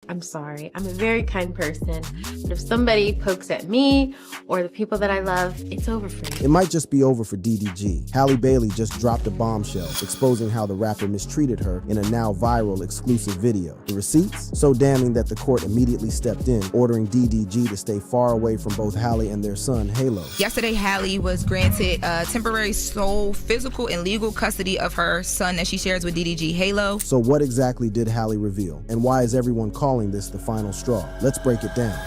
I'm sorry. I'm a very kind person. But if somebody pokes at me or the people that I love, it's over for me. It might just be over for DDG. Halle Bailey just dropped a bombshell, exposing how the rapper mistreated her in a now viral exclusive video. The receipts? So damning that the court immediately stepped in, ordering DDG to stay far away from both Halle and their son, Halo. Yesterday, Halle was granted temporary sole physical and legal custody of her son that she shares with DDG, Halo. So what exactly did Halle reveal? And why is everyone calling this the final straw? Let's break it down.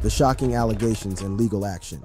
The shocking allegations and legal action.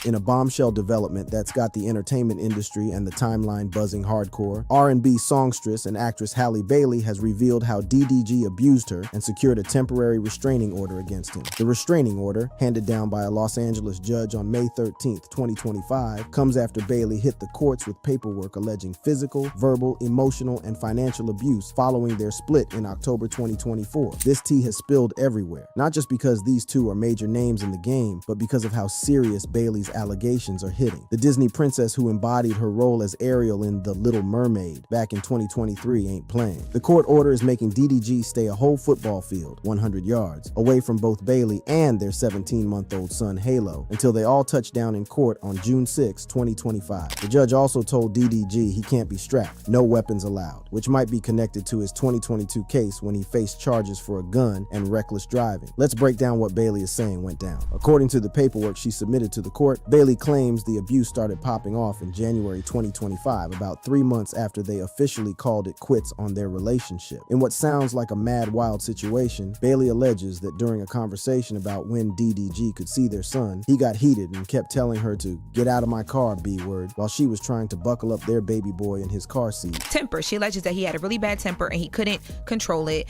In a bombshell development that's got the entertainment industry and the timeline buzzing hardcore, R&B songstress and actress Halle Bailey has revealed how DDG abused her and secured a temporary restraining order against him. The restraining order, handed down by a Los Angeles judge on May 13, 2025, comes after Bailey hit the courts with paperwork alleging physical, verbal, emotional, and financial abuse following their split in October 2024. This tea has spilled everywhere, not just because these two are major names in the game, but because of how serious Bailey's allegations are hitting. The Disney princess who embodied her role as Ariel in The Little Mermaid back in 2023 ain't playing. The court order is making DDG stay a whole football field, 100 yards, away from both Bailey and their 17-month-old son Halo until they all touch down in court on June 6, 2025. The judge also told DDG he can't be strapped, no weapons allowed, which might be connected to his 2022 case when he faced charges for a gun and reckless driving. Let's break down what Bailey is saying went down. According to the paperwork she submitted to the court, Bailey claims the abuse started popping off in January 2025, about 3 months after they officially called it quits on their relationship. In what sounds like a mad, wild situation, Bailey alleges that during a conversation about when DDG could see their son, he got heated and kept telling her to get out of my car, B-word, while she was trying to buckle up their baby boy in his car seat. Temper. She alleges that he had a really bad temper and he couldn't control it.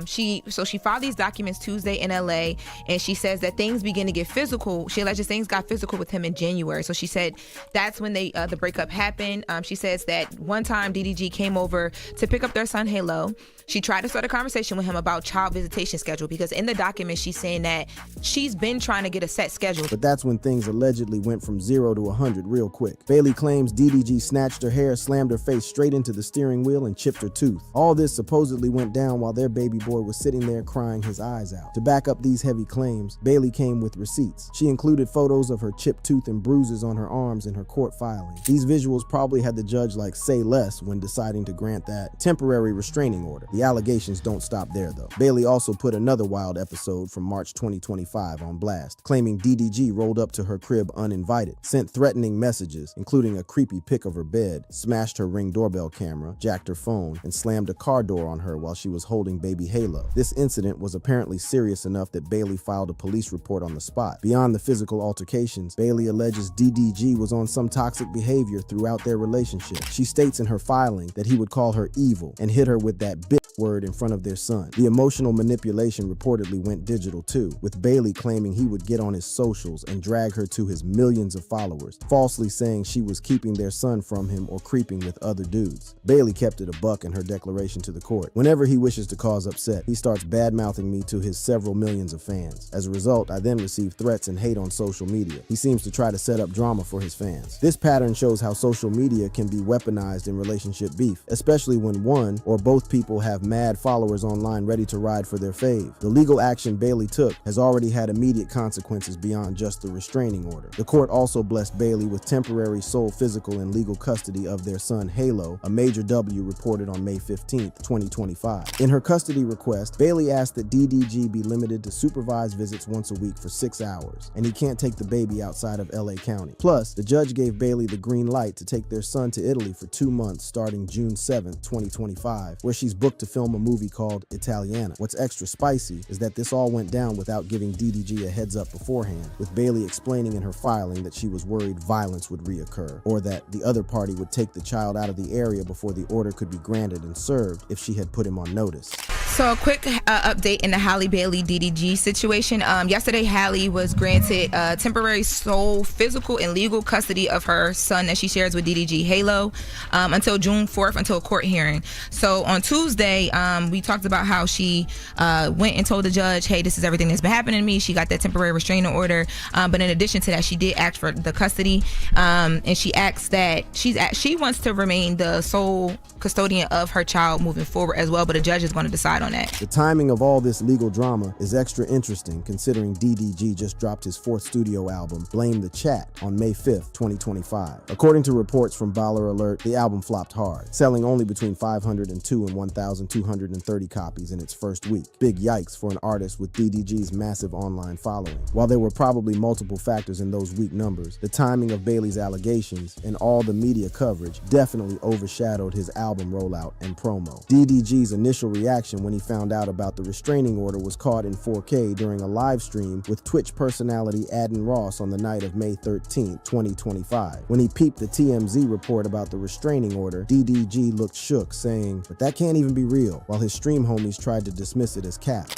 She filed these documents Tuesday in LA, and she says that things begin to get physical. She alleges things got physical with him in January. So she said that's when the breakup happened. She says that one time DDG came over to pick up their son Halo. She tried to start a conversation with him about child visitation schedule, because in the document she's saying that she's been trying to get a set schedule. But that's when things allegedly went from 0 to 100 real quick. Bailey claims DDG snatched her hair, slammed her face straight into the steering wheel, and chipped her tooth. All this supposedly went down while their baby boy was sitting there crying his eyes out. To back up these heavy claims, Bailey came with receipts. She included photos of her chipped tooth and bruises on her arms in her court filing. These visuals probably had the judge say less when deciding to grant that temporary restraining order. The allegations don't stop there though. Bailey also put another wild episode from March 2025 on blast, claiming DDG rolled up to her crib uninvited, sent threatening messages, including a creepy pic of her bed, smashed her Ring doorbell camera, jacked her phone, and slammed a car door on her while she was holding baby Halo. This incident was apparently serious enough that Bailey filed a police report on the spot. Beyond the physical altercations, Bailey alleges DDG was on some toxic behavior throughout their relationship. She states in her filing that he would call her evil and hit her with that bitch word in front of their son. The emotional manipulation reportedly went digital too, with Bailey claiming he would get on his socials and drag her to his millions of followers, falsely saying she was keeping their son from him or creeping with other dudes. Bailey kept it a buck in her declaration to the court. Whenever he wishes to cause upset, he starts bad-mouthing me to his several millions of fans. As a result, I then receive threats and hate on social media. He seems to try to set up drama for his fans. This pattern shows how social media can be weaponized in relationship beef, especially when one or both people have mad followers online ready to ride for their fave. The legal action Bailey took has already had immediate consequences beyond just the restraining order. The court also blessed Bailey with temporary sole physical and legal custody of their son Halo, a major W reported on May 15, 2025. In her custody request, Bailey asked that DDG be limited to supervised visits once a week for 6 hours, and he can't take the baby outside of LA County. Plus, the judge gave Bailey the green light to take their son to Italy for 2 months starting June 7, 2025, where she's booked to film a movie called Italiana. What's extra spicy is that this all went down without giving DDG a heads up beforehand, with Bailey explaining in her filing that she was worried violence would reoccur, or that the other party would take the child out of the area before the order could be granted and served if she had put him on notice. So a quick update in the Halle Bailey DDG situation. Yesterday, Halle was granted temporary sole physical and legal custody of her son that she shares with DDG, Halo, until June 4th, until a court hearing. So on Tuesday, we talked about how she went and told the judge, hey, this is everything that's been happening to me. She got that temporary restraining order. But in addition to that, she did ask for the custody. And she asked that she wants to remain the sole custodian of her child moving forward as well, but a judge is going to decide on that. The timing of all this legal drama is extra interesting considering DDG just dropped his 4th studio album, Blame the Chat, on May 5th, 2025. According to reports from Baller Alert, the album flopped hard, selling only between 502 and 1,230 copies in its first week. Big yikes for an artist with DDG's massive online following. While there were probably multiple factors in those weak numbers, the timing of Bailey's allegations and all the media coverage definitely overshadowed his album rollout and promo. DDG's initial reaction when he found out about the restraining order was caught in 4K during a live stream with Twitch personality Adin Ross on the night of May 13, 2025. When he peeped the TMZ report about the restraining order, DDG looked shook, saying, "But that can't even be real," while his stream homies tried to dismiss it as cap.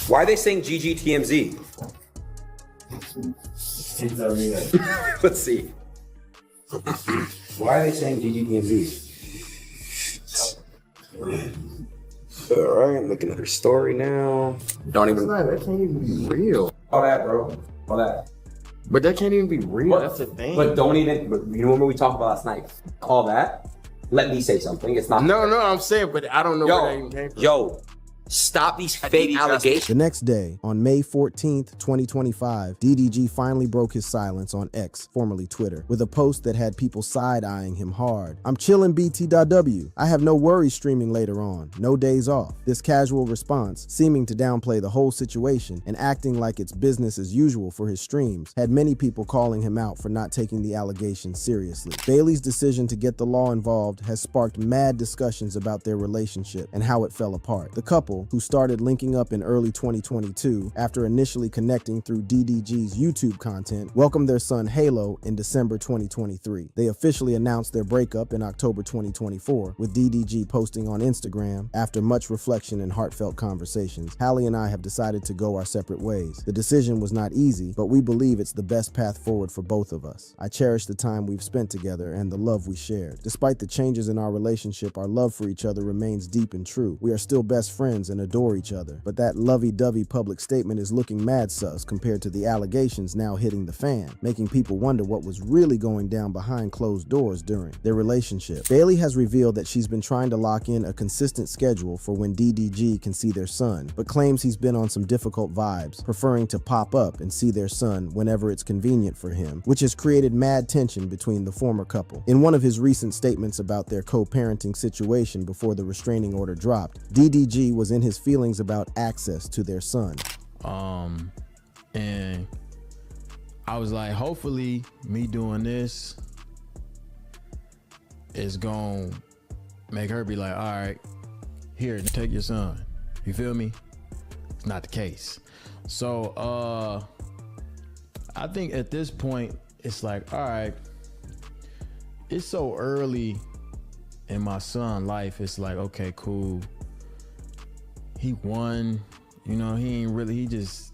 Why are they saying GGTMZ? Let's see. Why are they saying GGTMZ? All right, I'm looking at her story now. Don't even. That can't even be real. All that, bro. All that. But that can't even be real. That's the thing. But don't even. But you know what we talked about last night? All that. Let me say something. It's not. No, I'm saying, but I don't know where that even came from. Yo. Stop these fake allegations. The next day, on May 14th, 2025, DDG finally broke his silence on X, formerly Twitter, with a post that had people side-eyeing him hard. "I'm chillin' BTW. I have no worries streaming later on. No days off." This casual response, seeming to downplay the whole situation and acting like it's business as usual for his streams, had many people calling him out for not taking the allegations seriously. Bailey's decision to get the law involved has sparked mad discussions about their relationship and how it fell apart. The couple, who started linking up in early 2022 after initially connecting through DDG's YouTube content, welcomed their son Halo in December 2023. They officially announced their breakup in October 2024, with DDG posting on Instagram, "After much reflection and heartfelt conversations, Halle and I have decided to go our separate ways. The decision was not easy, but we believe it's the best path forward for both of us. I cherish the time we've spent together and the love we shared. Despite the changes in our relationship, our love for each other remains deep and true. We are still best friends and adore each other, but that lovey-dovey public statement is looking mad sus compared to the allegations now hitting the fan, making people wonder what was really going down behind closed doors during their relationship." Bailey has revealed that she's been trying to lock in a consistent schedule for when DDG can see their son, but claims he's been on some difficult vibes, preferring to pop up and see their son whenever it's convenient for him, which has created mad tension between the former couple. In one of his recent statements about their co-parenting situation before the restraining order dropped, DDG was in his feelings about access to their son. And I was like, hopefully me doing this is gonna make her be like, all right, here, take your son. You feel me? It's not the case. So I think at this point, it's like, all right, it's so early in my son's life. It's like, okay, cool. He won, you know, he just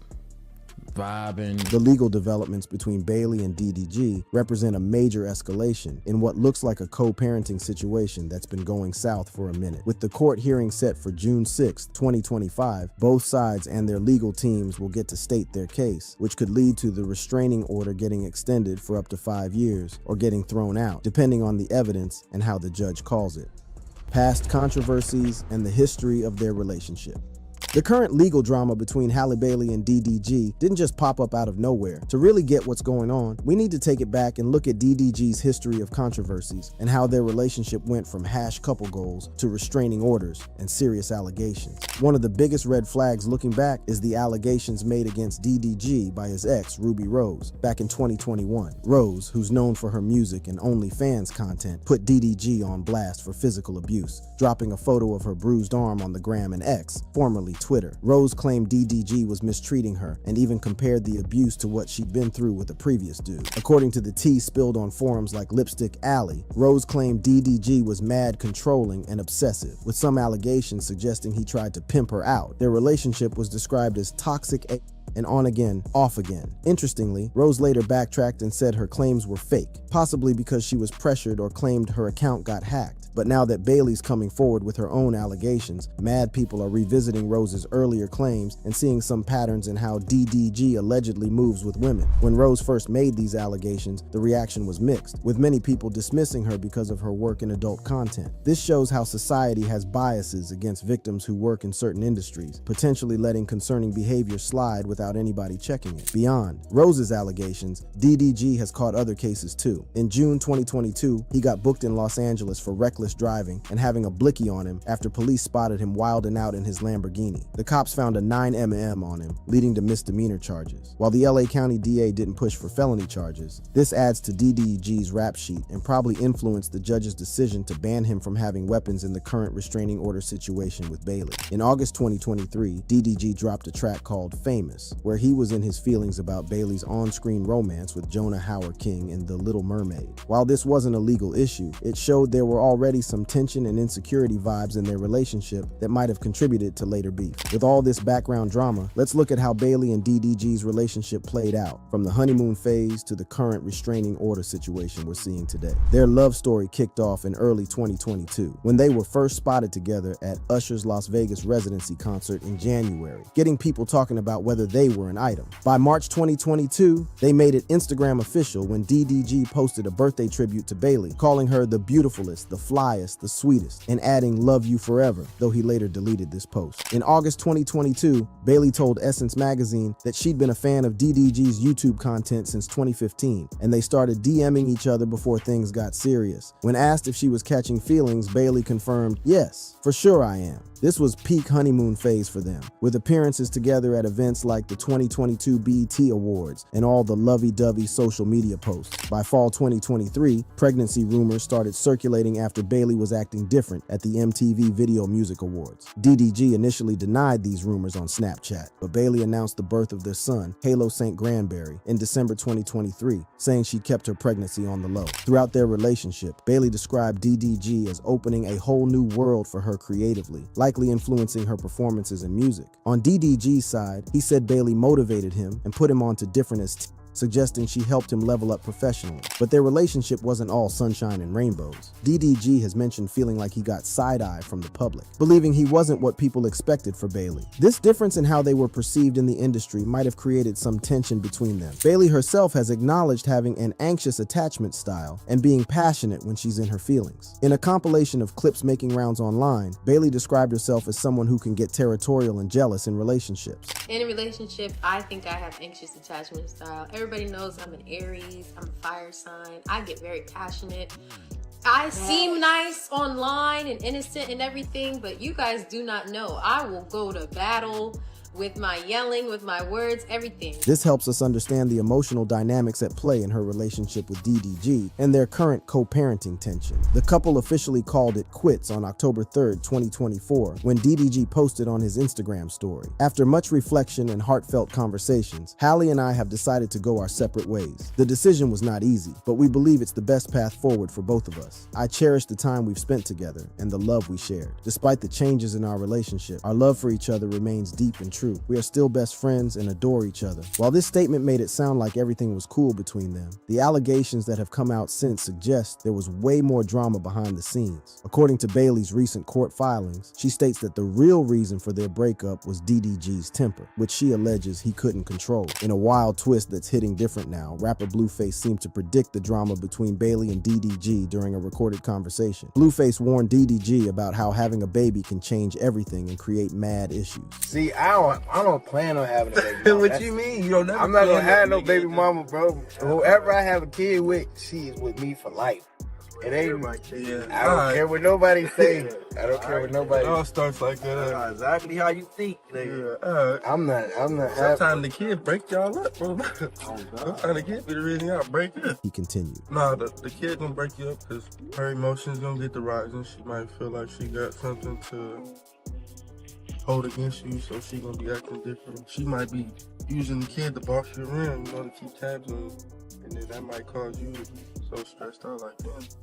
vibing. The legal developments between Bailey and DDG represent a major escalation in what looks like a co-parenting situation that's been going south for a minute. With the court hearing set for June 6, 2025, both sides and their legal teams will get to state their case, which could lead to the restraining order getting extended for up to 5 years or getting thrown out, depending on the evidence and how the judge calls it. Past controversies and the history of their relationship. The current legal drama between Halle Bailey and DDG didn't just pop up out of nowhere. To really get what's going on, we need to take it back and look at DDG's history of controversies and how their relationship went from hash couple goals to restraining orders and serious allegations. One of the biggest red flags looking back is the allegations made against DDG by his ex, Ruby Rose, back in 2021. Rose, who's known for her music and OnlyFans content, put DDG on blast for physical abuse, dropping a photo of her bruised arm on the gram and X, formerly Twitter. Rose claimed DDG was mistreating her and even compared the abuse to what she'd been through with a previous dude. According to the tea spilled on forums like Lipstick Alley, Rose claimed DDG was mad controlling and obsessive, with some allegations suggesting he tried to pimp her out. Their relationship was described as toxic and on again, off again. Interestingly, Rose later backtracked and said her claims were fake, possibly because she was pressured or claimed her account got hacked. But now that Bailey's coming forward with her own allegations, mad people are revisiting Rose's earlier claims and seeing some patterns in how DDG allegedly moves with women. When Rose first made these allegations, the reaction was mixed, with many people dismissing her because of her work in adult content. This shows how society has biases against victims who work in certain industries, potentially letting concerning behavior slide without anybody checking it. Beyond Rose's allegations, DDG has caught other cases too. In June 2022, he got booked in Los Angeles for reckless driving and having a blicky on him after police spotted him wilding out in his Lamborghini. The cops found a 9mm on him, leading to misdemeanor charges. While the LA County DA didn't push for felony charges, this adds to DDG's rap sheet and probably influenced the judge's decision to ban him from having weapons in the current restraining order situation with Bailey. In August 2023, DDG dropped a track called Famous, where he was in his feelings about Bailey's on-screen romance with Jonah Hauer-King in The Little Mermaid. While this wasn't a legal issue, it showed there were already some tension and insecurity vibes in their relationship that might have contributed to later beef. With all this background drama, let's look at how Bailey and DDG's relationship played out, from the honeymoon phase to the current restraining order situation we're seeing today. Their love story kicked off in early 2022, when they were first spotted together at Usher's Las Vegas residency concert in January, getting people talking about whether they were an item. By March 2022, they made it Instagram official when DDG posted a birthday tribute to Bailey, calling her the beautifulest, the flyest, the sweetest, and adding "love you forever," though he later deleted this post. In August 2022, Bailey told Essence magazine that she'd been a fan of DDG's YouTube content since 2015, and they started DMing each other before things got serious. When asked if she was catching feelings, Bailey confirmed, "Yes, for sure I am." This was peak honeymoon phase for them, with appearances together at events like the 2022 BET Awards and all the lovey-dovey social media posts. By fall 2023, pregnancy rumors started circulating after Bailey was acting different at the MTV Video Music Awards. DDG initially denied these rumors on Snapchat, but Bailey announced the birth of their son, Halo St. Granberry, in December 2023, saying she kept her pregnancy on the low. Throughout their relationship, Bailey described DDG as opening a whole new world for her creatively, likely influencing her performances in music. On DDG's side, he said Bailey motivated him and put him onto different suggesting she helped him level up professionally. But their relationship wasn't all sunshine and rainbows. DDG has mentioned feeling like he got side-eye from the public, believing he wasn't what people expected for Bailey. This difference in how they were perceived in the industry might have created some tension between them. Bailey herself has acknowledged having an anxious attachment style and being passionate when she's in her feelings. In a compilation of clips making rounds online, Bailey described herself as someone who can get territorial and jealous in relationships. In a relationship, I think I have anxious attachment style. Everybody knows I'm an Aries, I'm a fire sign. I get very passionate. I seem nice online and innocent and everything, but you guys do not know. I will go to battle with my yelling, with my words, everything. This helps us understand the emotional dynamics at play in her relationship with DDG and their current co-parenting tension. The couple officially called it quits on October 3rd, 2024, when DDG posted on his Instagram story. After much reflection and heartfelt conversations, Halle and I have decided to go our separate ways. The decision was not easy, but we believe it's the best path forward for both of us. I cherish the time we've spent together and the love we shared. Despite the changes in our relationship, our love for each other remains deep and true. We are still best friends and adore each other. While this statement made it sound like everything was cool between them, the allegations that have come out since suggest there was way more drama behind the scenes. According to Bailey's recent court filings, she states that the real reason for their breakup was DDG's temper, which she alleges he couldn't control. In a wild twist that's hitting different now, rapper Blueface seemed to predict the drama between Bailey and DDG during a recorded conversation. Blueface warned DDG about how having a baby can change everything and create mad issues. See, I don't plan on having a baby mama. What you mean? You don't never I'm not gonna have no baby mama, bro. Whoever I have a kid with, she is with me for life. It ain't. I don't care what nobody say. I don't care what nobody. It all starts like that. That's exactly how you think, nigga. Yeah, I'm not. sometimes the kid break y'all up, bro. Sometimes the kid be the reason y'all break up. He continued. Nah, the kid gonna break you up because her emotions gonna get the rising. She might feel like she got something to hold against you, so she gonna be acting different. She might be using the kid to boss you around, you know, to keep tabs on you. And then that might cause you to be so stressed out like that.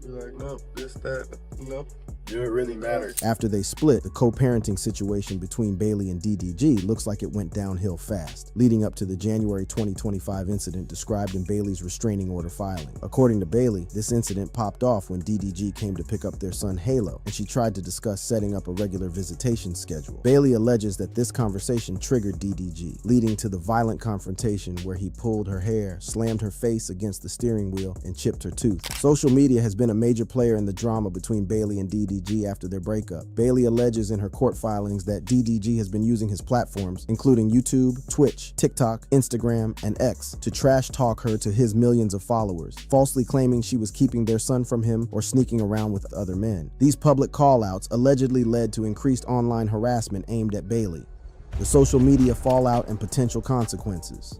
She like, nope, this, that, nope. Do it really matter? After they split, the co-parenting situation between Bailey and DDG looks like it went downhill fast, leading up to the January 2025 incident described in Bailey's restraining order filing. According to Bailey, this incident popped off when DDG came to pick up their son Halo, and she tried to discuss setting up a regular visitation schedule. Bailey alleges that this conversation triggered DDG, leading to the violent confrontation where he pulled her hair, slammed her face against the steering wheel, and chipped her tooth. Social media has been a major player in the drama between Bailey and DDG after their breakup. Bailey alleges in her court filings that DDG has been using his platforms, including YouTube, Twitch, TikTok, Instagram, and X, to trash talk her to his millions of followers, falsely claiming she was keeping their son from him or sneaking around with other men. These public call-outs allegedly led to increased online harassment aimed at Bailey. The social media fallout and potential consequences.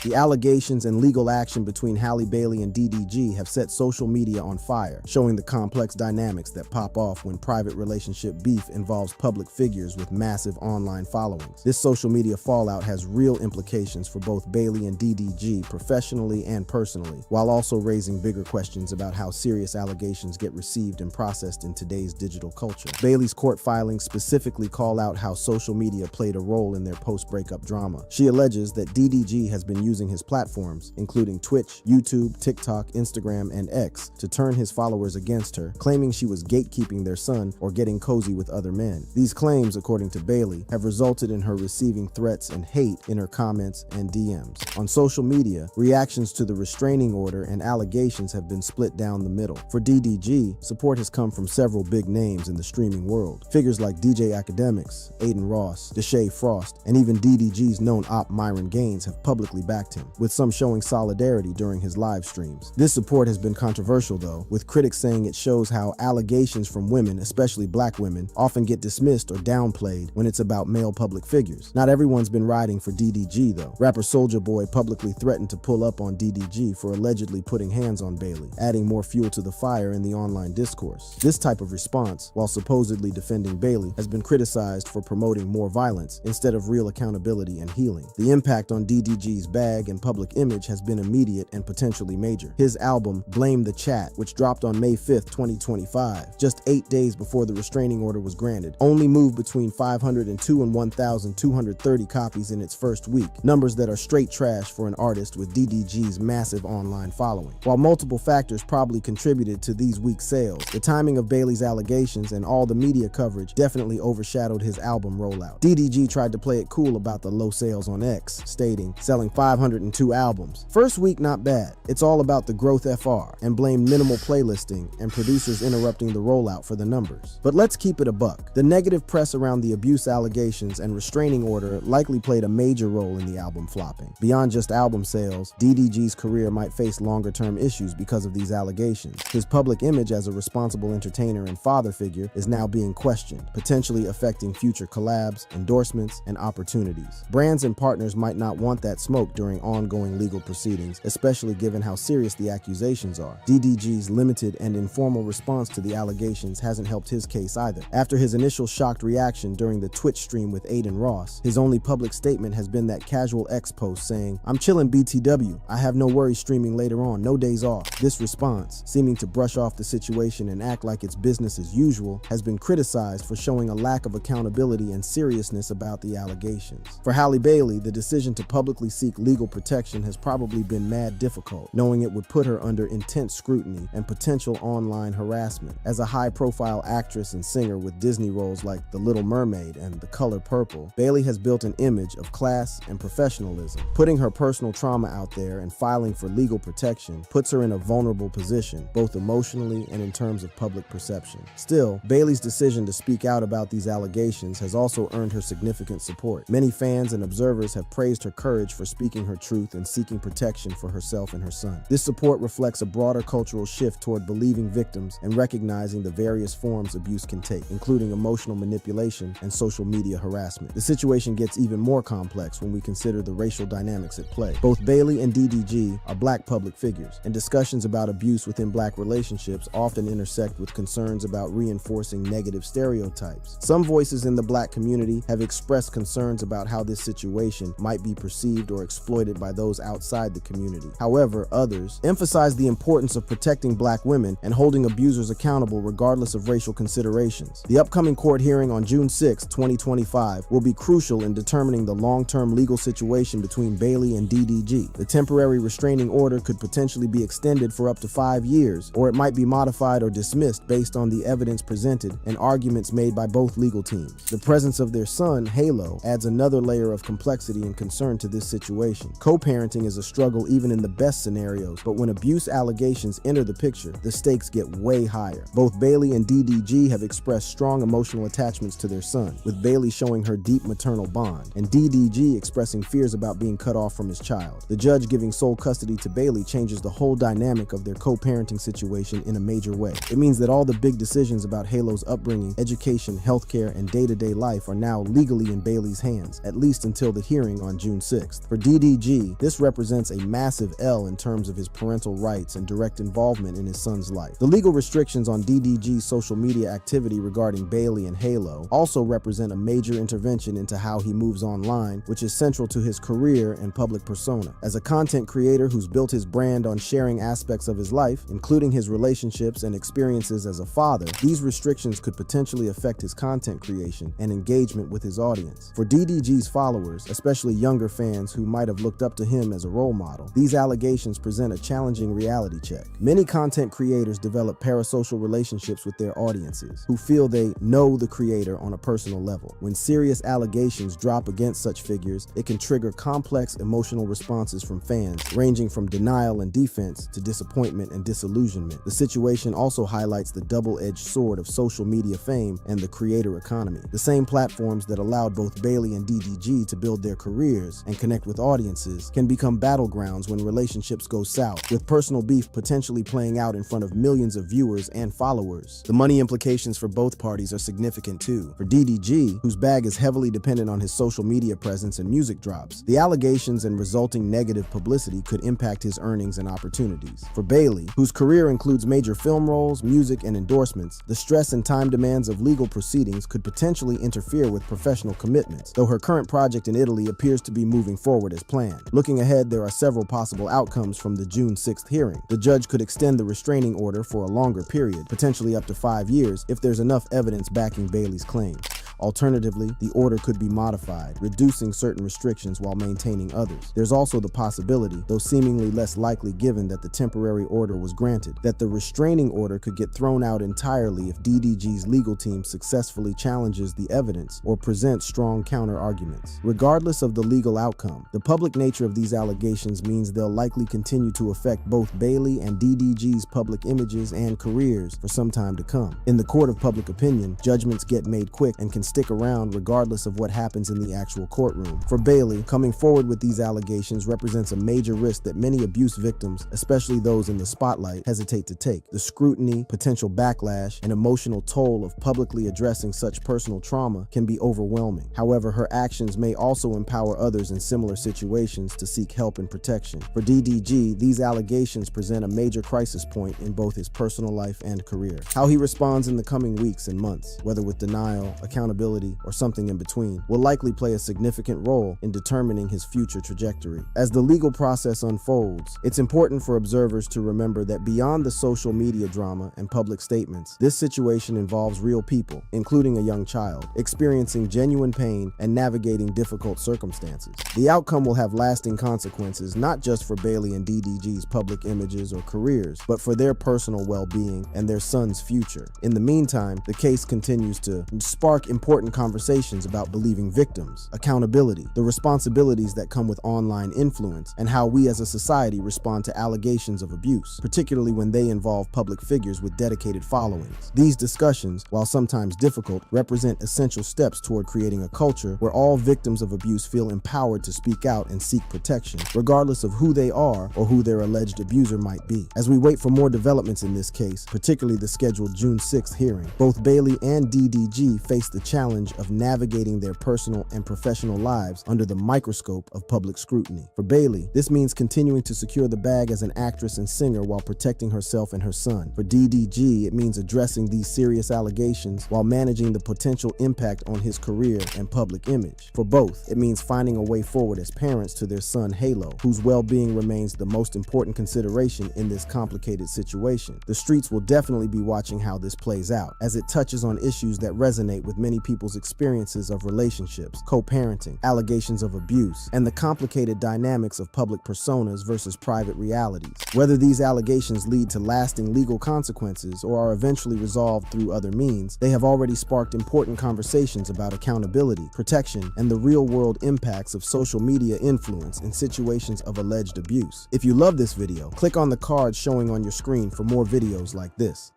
The allegations and legal action between Halle Bailey and DDG have set social media on fire, showing the complex dynamics that pop off when private relationship beef involves public figures with massive online followings. This social media fallout has real implications for both Bailey and DDG professionally and personally, while also raising bigger questions about how serious allegations get received and processed in today's digital culture. Bailey's court filings specifically call out how social media played a role in their post-breakup drama. She alleges that DDG has been using his platforms, including Twitch, YouTube, TikTok, Instagram, and X, to turn his followers against her, claiming she was gatekeeping their son or getting cozy with other men. These claims, according to Bailey, have resulted in her receiving threats and hate in her comments and DMs. On social media, reactions to the restraining order and allegations have been split down the middle. For DDG, support has come from several big names in the streaming world. Figures like DJ Academics, Aiden Ross, Deshae Frost, and even DDG's known op Myron Gaines have publicly backed him, with some showing solidarity during his live streams. This support has been controversial though, with critics saying it shows how allegations from women, especially black women, often get dismissed or downplayed when it's about male public figures. Not everyone's been riding for DDG though. Rapper Soulja Boy publicly threatened to pull up on DDG for allegedly putting hands on Bailey, adding more fuel to the fire in the online discourse. This type of response, while supposedly defending Bailey, has been criticized for promoting more violence instead of real accountability and healing. The impact on DDG's bag and public image has been immediate and potentially major. His album, Blame the Chat, which dropped on May 5th, 2025, just 8 days before the restraining order was granted, only moved between 502 and 1,230 copies in its first week, numbers that are straight trash for an artist with DDG's massive online following. While multiple factors probably contributed to these weak sales, the timing of Bailey's allegations and all the media coverage definitely overshadowed his album rollout. DDG tried to play it cool about the low sales on X, stating, selling 502 albums. First week not bad, it's all about the growth FR, and blamed minimal playlisting and producers interrupting the rollout for the numbers. But let's keep it a buck. The negative press around the abuse allegations and restraining order likely played a major role in the album flopping. Beyond just album sales, DDG's career might face longer-term issues because of these allegations. His public image as a responsible entertainer and father figure is now being questioned, potentially affecting future collabs, endorsements, and opportunities. Brands and partners might not want that smoke during ongoing legal proceedings, especially given how serious the accusations are. DDG's limited and informal response to the allegations hasn't helped his case either. After his initial shocked reaction during the Twitch stream with Aiden Ross, his only public statement has been that casual X post saying, "I'm chillin' BTW. I have no worries streaming later on, no days off." This response, seeming to brush off the situation and act like it's business as usual, has been criticized for showing a lack of accountability and seriousness about the allegations. For Halle Bailey, the decision to publicly seek legal protection has probably been mad difficult, knowing it would put her under intense scrutiny and potential online harassment. As a high-profile actress and singer with Disney roles like The Little Mermaid and The Color Purple, Bailey has built an image of class and professionalism. Putting her personal trauma out there and filing for legal protection puts her in a vulnerable position, both emotionally and in terms of public perception. Still, Bailey's decision to speak out about these allegations has also earned her significant support. Many fans and observers have praised her courage for speaking her truth and seeking protection for herself and her son. This support reflects a broader cultural shift toward believing victims and recognizing the various forms abuse can take, including emotional manipulation and social media harassment. The situation gets even more complex when we consider the racial dynamics at play. Both Bailey and DDG are black public figures, and discussions about abuse within black relationships often intersect with concerns about reinforcing negative stereotypes. Some voices in the black community have expressed concerns about how this situation might be perceived or exploited exploited by those outside the community. However, others emphasize the importance of protecting black women and holding abusers accountable regardless of racial considerations. The upcoming court hearing on June 6, 2025 will be crucial in determining the long-term legal situation between Bailey and DDG. The temporary restraining order could potentially be extended for up to 5 years, or it might be modified or dismissed based on the evidence presented and arguments made by both legal teams. The presence of their son, Halo, adds another layer of complexity and concern to this situation. Co-parenting is a struggle even in the best scenarios, but when abuse allegations enter the picture, the stakes get way higher. Both Bailey and DDG have expressed strong emotional attachments to their son, with Bailey showing her deep maternal bond, and DDG expressing fears about being cut off from his child. The judge giving sole custody to Bailey changes the whole dynamic of their co-parenting situation in a major way. It means that all the big decisions about Halo's upbringing, education, healthcare, and day-to-day life are now legally in Bailey's hands, at least until the hearing on June 6th. For DDG, this represents a massive L in terms of his parental rights and direct involvement in his son's life. The legal restrictions on DDG's social media activity regarding Bailey and Halo also represent a major intervention into how he moves online, which is central to his career and public persona. As a content creator who's built his brand on sharing aspects of his life, including his relationships and experiences as a father, these restrictions could potentially affect his content creation and engagement with his audience. For DDG's followers, especially younger fans who might have looked up to him as a role model, these allegations present a challenging reality check. Many content creators develop parasocial relationships with their audiences, who feel they know the creator on a personal level. When serious allegations drop against such figures, it can trigger complex emotional responses from fans, ranging from denial and defense to disappointment and disillusionment. The situation also highlights the double-edged sword of social media fame and the creator economy. The same platforms that allowed both Bailey and DDG to build their careers and connect with audiences can become battlegrounds when relationships go south, with personal beef potentially playing out in front of millions of viewers and followers. The money implications for both parties are significant too. For DDG, whose bag is heavily dependent on his social media presence and music drops, the allegations and resulting negative publicity could impact his earnings and opportunities. For Bailey, whose career includes major film roles, music, and endorsements, the stress and time demands of legal proceedings could potentially interfere with professional commitments, though her current project in Italy appears to be moving forward as planned. Looking ahead, there are several possible outcomes from the June 6th hearing. The judge could extend the restraining order for a longer period, potentially up to 5 years, if there's enough evidence backing Bailey's claims. Alternatively, the order could be modified, reducing certain restrictions while maintaining others. There's also the possibility, though seemingly less likely given that the temporary order was granted, that the restraining order could get thrown out entirely if DDG's legal team successfully challenges the evidence or presents strong counter-arguments. Regardless of the legal outcome, the public nature of these allegations means they'll likely continue to affect both Bailey and DDG's public images and careers for some time to come. In the court of public opinion, judgments get made quick and can stick around regardless of what happens in the actual courtroom. For Bailey, coming forward with these allegations represents a major risk that many abuse victims, especially those in the spotlight, hesitate to take. The scrutiny, potential backlash, and emotional toll of publicly addressing such personal trauma can be overwhelming. However, her actions may also empower others in similar situations to seek help and protection. For DDG, these allegations present a major crisis point in both his personal life and career. How he responds in the coming weeks and months, whether with denial, accountability, or something in between, will likely play a significant role in determining his future trajectory. As the legal process unfolds, it's important for observers to remember that beyond the social media drama and public statements, this situation involves real people, including a young child, experiencing genuine pain and navigating difficult circumstances. The outcome will have lasting consequences, not just for Bailey and DDG's public images or careers, but for their personal well-being and their son's future. In the meantime, the case continues to spark important conversations about believing victims, accountability, the responsibilities that come with online influence, and how we as a society respond to allegations of abuse, particularly when they involve public figures with dedicated followings. These discussions, while sometimes difficult, represent essential steps toward creating a culture where all victims of abuse feel empowered to speak out and seek protection, regardless of who they are or who their alleged abuser might be. As we wait for more developments in this case, particularly the scheduled June 6th hearing, both Bailey and DDG face the challenge of navigating their personal and professional lives under the microscope of public scrutiny. For Bailey, this means continuing to secure the bag as an actress and singer while protecting herself and her son. For DDG, it means addressing these serious allegations while managing the potential impact on his career and public image. For both, it means finding a way forward as parents to their son Halo, whose well-being remains the most important consideration in this complicated situation. The streets will definitely be watching how this plays out, as it touches on issues that resonate with many people's experiences of relationships, co-parenting, allegations of abuse, and the complicated dynamics of public personas versus private realities. Whether these allegations lead to lasting legal consequences or are eventually resolved through other means, they have already sparked important conversations about accountability, protection, and the real-world impacts of social media influence in situations of alleged abuse. If you love this video, click on the card showing on your screen for more videos like this.